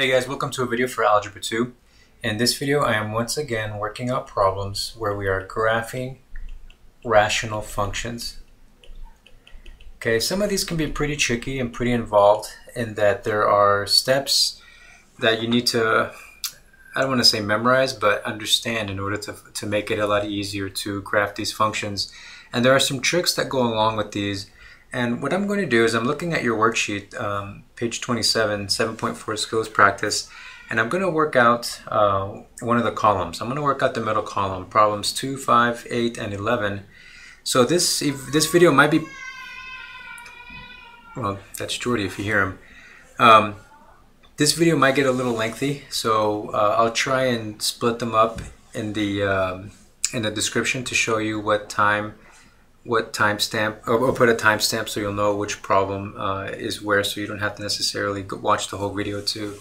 Hey guys, welcome to a video for Algebra 2. In this video I am once again working out problems where we are graphing rational functions. Okay, some of these can be pretty tricky and pretty involved in that there are steps that you need to, I don't want to say memorize, but understand in order to make it a lot easier to graph these functions. And there are some tricks that go along with these. And what I'm going to do is I'm looking at your worksheet, page 27, 7.4 skills practice, and I'm going to work out one of the columns. I'm going to work out the middle column, problems 2, 5, 8, and 11. So this video might be, well, that's Jordy if you hear him. This video might get a little lengthy, so I'll try and split them up in the description to show you what timestamp, or put a timestamp so you'll know which problem is where, so you don't have to necessarily watch the whole video to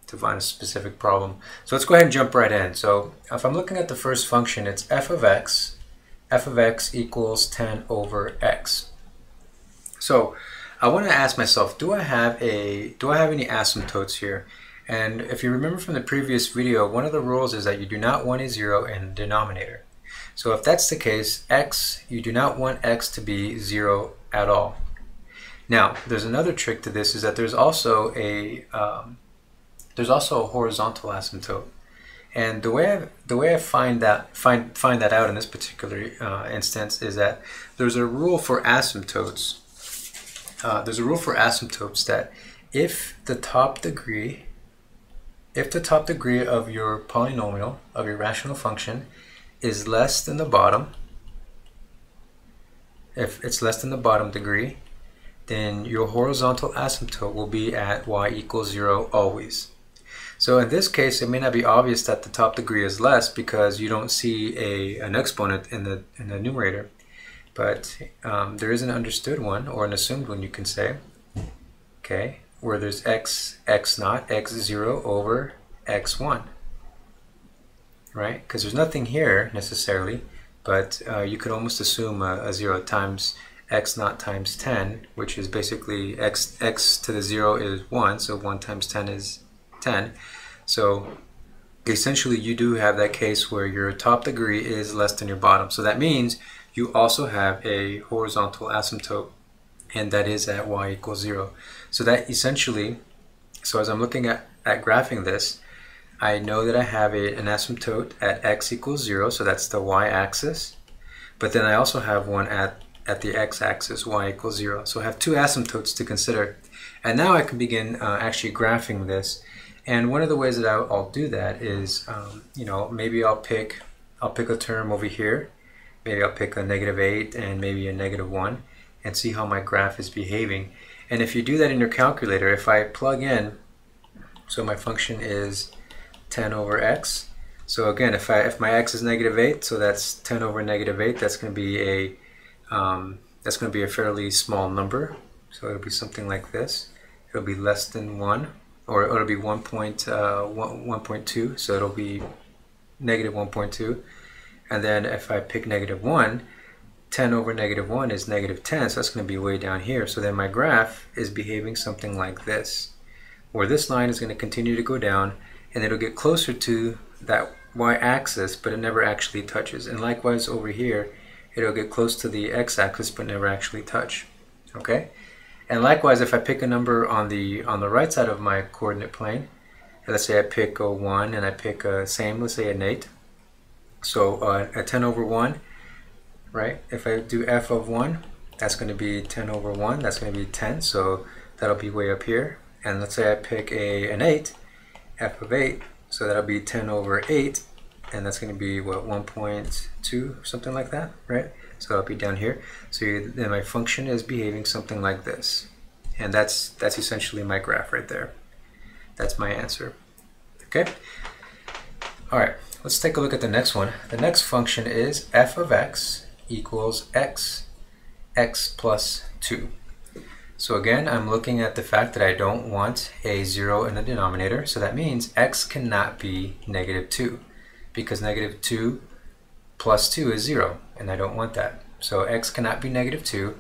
find a specific problem. So let's go ahead and jump right in. So if I'm looking at the first function, it's f of x equals 10 over x. So I want to ask myself, do I have any asymptotes here? And if you remember from the previous video, one of the rules is that you do not want a 0 in the denominator. So if that's the case, x, you do not want x to be 0 at all. Now, there's another trick to this, is that there's also a horizontal asymptote. And the way I find that out in this particular instance is that there's a rule for asymptotes. There's a rule for asymptotes that if the top degree of your polynomial, of your rational function, is less than the bottom, if it's less than the bottom degree, then your horizontal asymptote will be at y equals 0 always. So in this case, it may not be obvious that the top degree is less because you don't see an exponent in the numerator, but there is an understood one, or an assumed one you can say, okay, where there's x naught, x0 over x1. Right? Because there's nothing here necessarily, but you could almost assume a 0 times x naught times 10, which is basically x to the 0 is 1, so 1 times 10 is 10. So essentially you do have that case where your top degree is less than your bottom. So that means you also have a horizontal asymptote, and that is at y equals 0. So that essentially, so as I'm looking at graphing this, I know that I have an asymptote at x equals 0, so that's the y-axis. But then I also have one at the x-axis, y equals 0. So I have two asymptotes to consider. And now I can begin actually graphing this. And one of the ways that I'll do that is, you know, maybe I'll pick a term over here. Maybe I'll pick a -8 and maybe a -1 and see how my graph is behaving. And if you do that in your calculator, if I plug in, so my function is 10 over x. So again, if my x is -8, so that's 10 over -8. That's going to be a fairly small number. So it'll be something like this. It'll be less than 1, or it'll be 1.2. So it'll be -1.2. And then if I pick -1, 10 over -1 is -10. So that's going to be way down here. So then my graph is behaving something like this, where this line is going to continue to go down, and it'll get closer to that y-axis, but it never actually touches. And likewise over here, it'll get close to the x-axis, but never actually touch. Okay? And likewise, if I pick a number on the right side of my coordinate plane, let's say I pick a 1 and I pick let's say an 8. So a 10 over 1, right? If I do f of 1, that's going to be 10 over 1. That's going to be 10, so that'll be way up here. And let's say I pick an 8, f of 8, so that'll be 10 over 8, and that's going to be what, 1.2, something like that, right? So it'll be down here. So then my function is behaving something like this, and that's essentially my graph right there. That's my answer. Okay. All right. Let's take a look at the next one. The next function is f of x equals x plus 2. So again, I'm looking at the fact that I don't want a 0 in the denominator, so that means x cannot be -2, because -2 plus 2 is 0, and I don't want that. So x cannot be -2,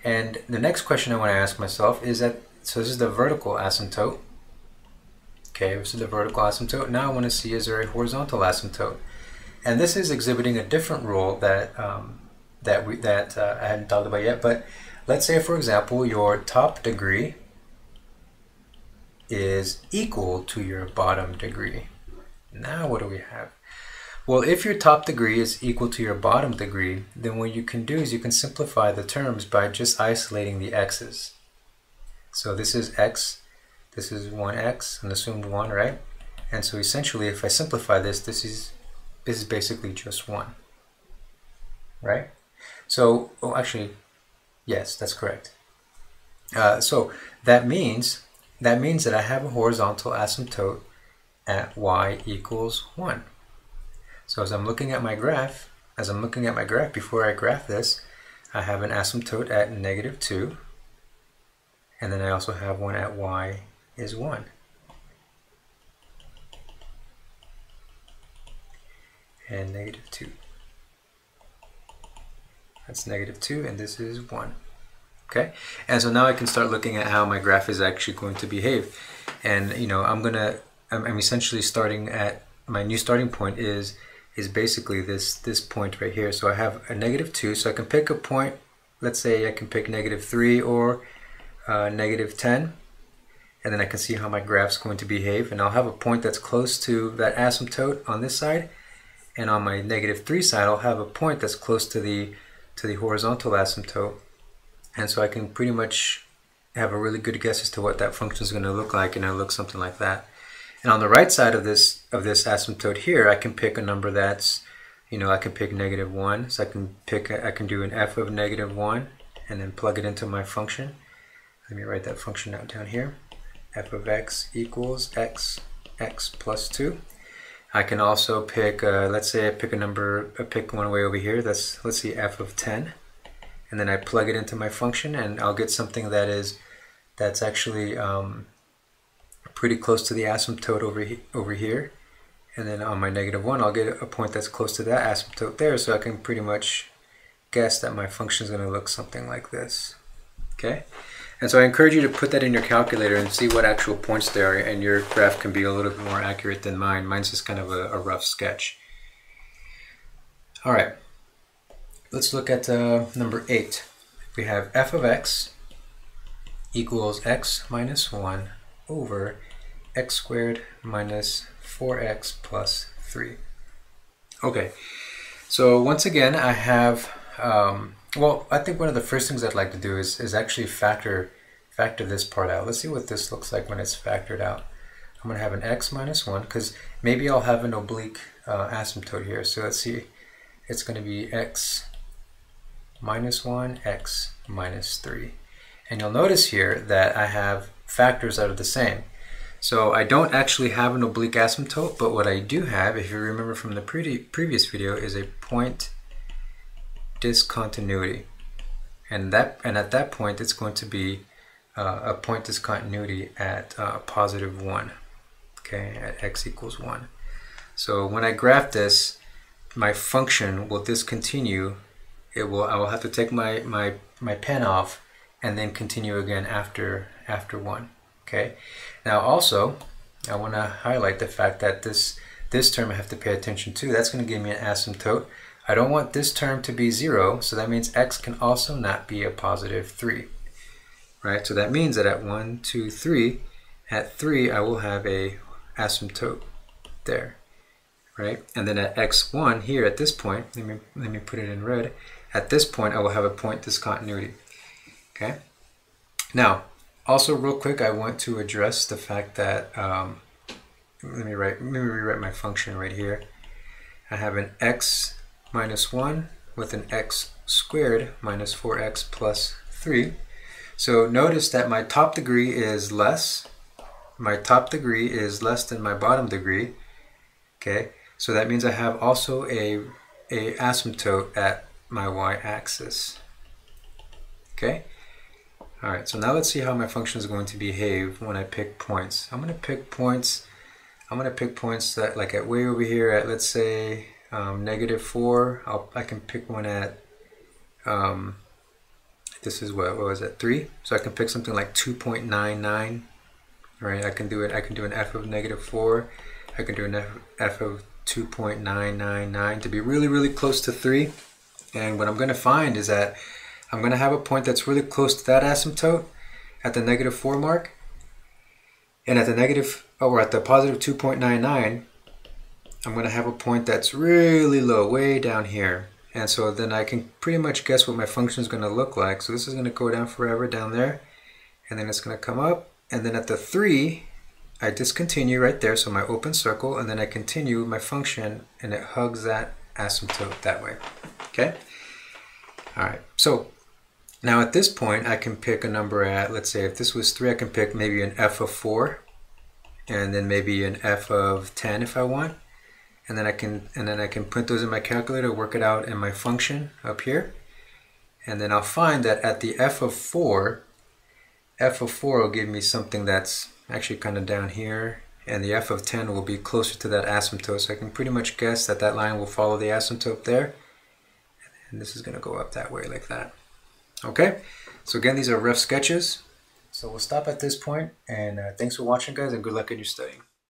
and the next question I want to ask myself is that, so this is the vertical asymptote, Okay, this is the vertical asymptote. Now I want to see, is there a horizontal asymptote? And this is exhibiting a different rule that I hadn't talked about yet. But let's say, for example, your top degree is equal to your bottom degree. Now what do we have? Well, if your top degree is equal to your bottom degree, then what you can do is you can simplify the terms by just isolating the x's. So this is x, this is 1x, an assumed 1, right? And so essentially, if I simplify this, this is basically just 1, right? So, oh, actually, yes, that's correct. So that means that I have a horizontal asymptote at y equals 1. So as I'm looking at my graph, before I graph this, I have an asymptote at -2, and then I also have one at y is 1. And -2. That's -2, and this is 1. Okay, and so now I can start looking at how my graph is actually going to behave. And you know, I'm essentially starting at my new starting point is basically this point right here. So I have a -2, so I can pick a point. Let's say I can pick -3 or -10, and then I can see how my graph's going to behave. And I'll have a point that's close to that asymptote on this side, and on my -3 side, I'll have a point that's close to the horizontal asymptote. And so I can pretty much have a really good guess as to what that function is going to look like, and it'll look something like that. And on the right side of this asymptote here, I can pick a number that's, you know, I can pick -1. So I can do an f of -1 and then plug it into my function. Let me write that function out down here. F of x equals x plus 2. I can also pick, let's say I pick a number, pick one way over here. Let's see, f of 10. And then I plug it into my function, and I'll get something that's actually pretty close to the asymptote over here. And then on my -1, I'll get a point that's close to that asymptote there, so I can pretty much guess that my function is going to look something like this. Okay? And so I encourage you to put that in your calculator and see what actual points there are, and your graph can be a little bit more accurate than mine. Mine's just kind of a rough sketch. All right. Let's look at number 8. We have f of x equals x minus 1 over x squared minus 4x plus 3. Okay, so once again I have, well, I think one of the first things I'd like to do is actually factor this part out. Let's see what this looks like when it's factored out. I'm going to have an x minus 1, because maybe I'll have an oblique asymptote here. So let's see, it's going to be x minus 1, x minus 3. And you'll notice here that I have factors that are the same. So I don't actually have an oblique asymptote, but what I do have, if you remember from the previous video, is a point discontinuity. And at that point, it's going to be a point discontinuity at +1, okay, at x equals 1. So when I graph this, my function will discontinue. I will have to take my pen off and then continue again after 1. Okay. Now also, I want to highlight the fact that this term I have to pay attention to. That's going to give me an asymptote. I don't want this term to be 0, so that means x can also not be a +3. Right? So that means that at 1, 2, 3, at 3 I will have a asymptote there. Right? And then at x1 here at this point, let me put it in red. At this point, I will have a point discontinuity. Okay. Now, also real quick, I want to address the fact that let me rewrite my function right here. I have an x minus 1 with an x squared minus 4x plus 3. So notice that my top degree is less. My top degree is less than my bottom degree. Okay. So that means I have also a asymptote at my y-axis. Okay. All right. So now let's see how my function is going to behave when I pick points. I'm going to pick points that, like, at way over here at, let's say, -4. I can pick one at this is what was it, 3. So I can pick something like 2.99, right? I can do an f of -4. I can do an f of 2.999 to be really, really close to 3. And what I'm going to find is that I'm going to have a point that's really close to that asymptote at the -4 mark. And at the at the positive 2.99, I'm going to have a point that's really low, way down here. And so then I can pretty much guess what my function is going to look like. So this is going to go down forever down there. And then it's going to come up. And then at the 3, I discontinue right there, so my open circle, and then I continue my function, and it hugs that asymptote that way. Okay? All right. So now at this point, I can pick a number at, let's say if this was 3, I can pick maybe an f of 4, and then maybe an f of 10 if I want. And then I can put those in my calculator, work it out in my function up here. And then I'll find that at the f of 4 will give me something that's actually kind of down here, and the f of 10 will be closer to that asymptote. So I can pretty much guess that that line will follow the asymptote there. And this is going to go up that way like that. Okay, so again, these are rough sketches. So we'll stop at this point, and thanks for watching, guys, and good luck in your studying.